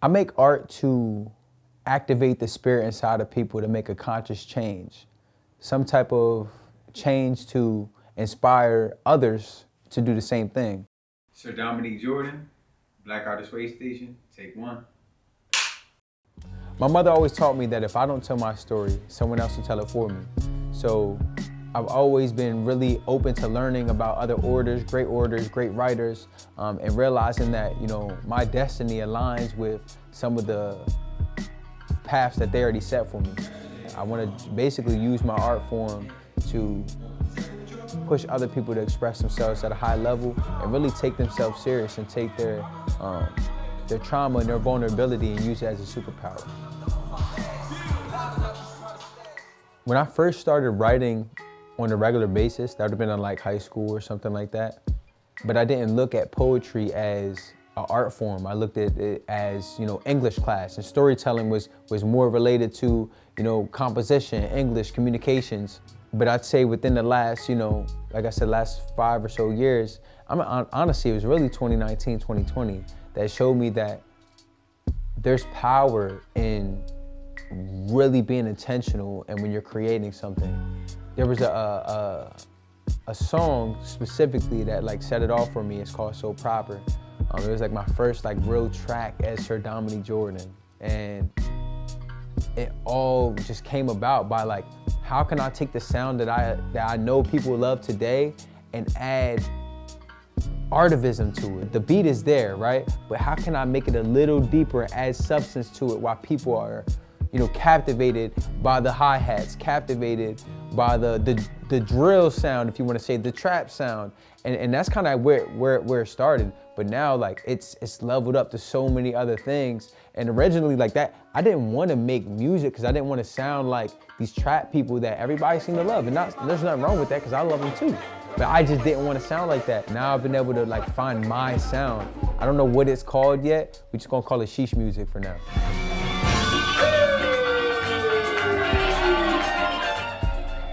I make art to activate the spirit inside of people to make a conscious change. Some type of change to inspire others to do the same thing. Sir Dominique Jordan, Black Artist Waystation, take one. My mother always taught me that if I don't tell my story, someone else will tell it for me. So I've always been really open to learning about other orators, great writers, and realizing that, you know, my destiny aligns with some of the paths that they already set for me. I want to basically use my art form to push other people to express themselves at a high level and really take themselves serious and take their trauma and their vulnerability and use it as a superpower. When I first started writing on a regular basis, that would have been in like high school or something like that, but I didn't look at poetry as an art form. I looked at it as, you know, English class, and storytelling was more related to, you know, composition, English, communications. But I'd say within the last, you know, like I said, last 5 or so years, honestly, it was really 2019, 2020 that showed me that there's power in really being intentional and when you're creating something. There was a song specifically that like set it off for me. It's called So Proper. It was like my first like real track as Sir Dominique Jordan. And it all just came about by like, how can I take the sound that I know people love today and add artivism to it? The beat is there, right? But how can I make it a little deeper and add substance to it while people are, you know, captivated by the hi-hats, captivated by the drill sound, if you want to say, the trap sound. And that's kind of where it started. But now like it's leveled up to so many other things. And originally like that, I didn't want to make music because I didn't want to sound like these trap people that everybody seemed to love. And there's nothing wrong with that because I love them too. But I just didn't want to sound like that. Now I've been able to like find my sound. I don't know what it's called yet. We're just gonna call it sheesh music for now.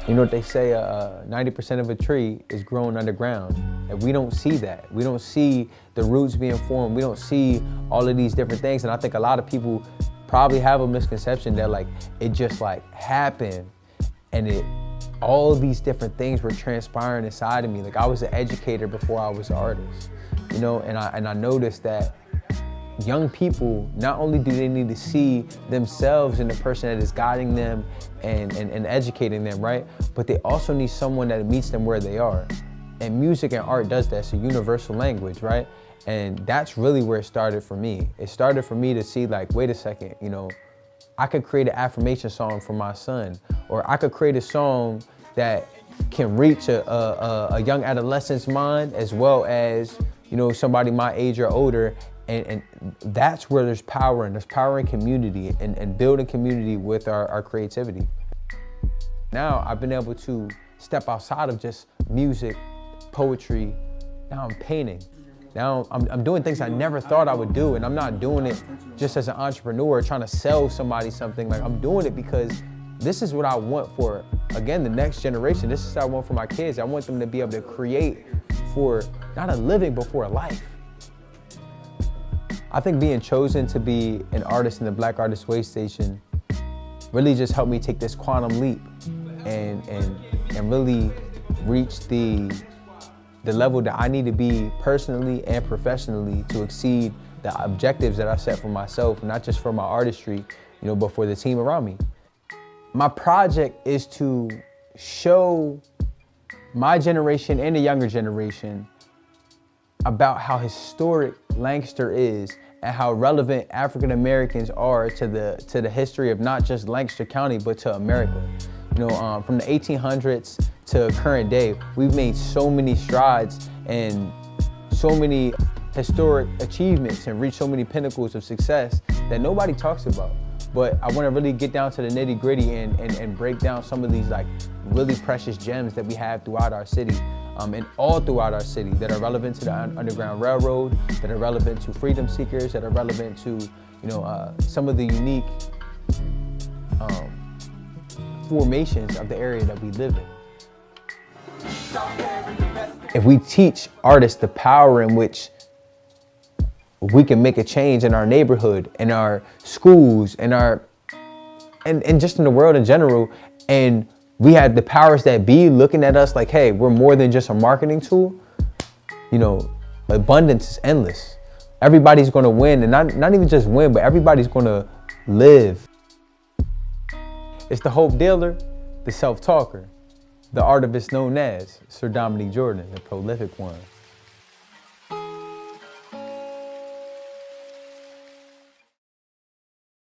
You know what they say, 90% of a tree is growing underground. And we don't see that. We don't see the roots being formed. We don't see all of these different things. And I think a lot of people probably have a misconception that like, it just like happened and all these different things were transpiring inside of me. Like I was an educator before I was an artist, you know, and I noticed that young people, not only do they need to see themselves in the person that is guiding them and educating them, right? But they also need someone that meets them where they are. And music and art does that. It's a universal language, right? And that's really where it started for me. It started for me to see like, wait a second, you know, I could create an affirmation song for my son, or I could create a song that can reach a young adolescent's mind as well as, you know, somebody my age or older. And that's where there's power, and there's power in community and building community with our creativity. Now I've been able to step outside of just music, poetry. Now I'm painting. Now I'm doing things I never thought I would do, and I'm not doing it just as an entrepreneur trying to sell somebody something. Like I'm doing it because this is what I want for, again, the next generation. This is what I want for my kids. I want them to be able to create for not a living, but for a life. I think being chosen to be an artist in the Black Artist Waystation really just helped me take this quantum leap and really reach the level that I need to be personally and professionally to exceed the objectives that I set for myself, not just for my artistry, you know, but for the team around me. My project is to show my generation and the younger generation about how historic Lancaster is and how relevant African Americans are to the history of not just Lancaster County, but to America. You know, from the 1800s to current day, we've made so many strides and so many historic achievements and reached so many pinnacles of success that nobody talks about. But I want to really get down to the nitty gritty and break down some of these like really precious gems that we have throughout our city. And all throughout our city that are relevant to the Underground Railroad, that are relevant to freedom seekers, that are relevant to, you know, some of the unique formations of the area that we live in. If we teach artists the power in which we can make a change in our neighborhood, in our schools, and just in the world in general. And we had the powers that be looking at us like, hey, we're more than just a marketing tool. You know, abundance is endless. Everybody's gonna win, and not even just win, but everybody's gonna live. It's the hope dealer, the self-talker. The artivist known as Sir Dominique Jordan, the prolific one.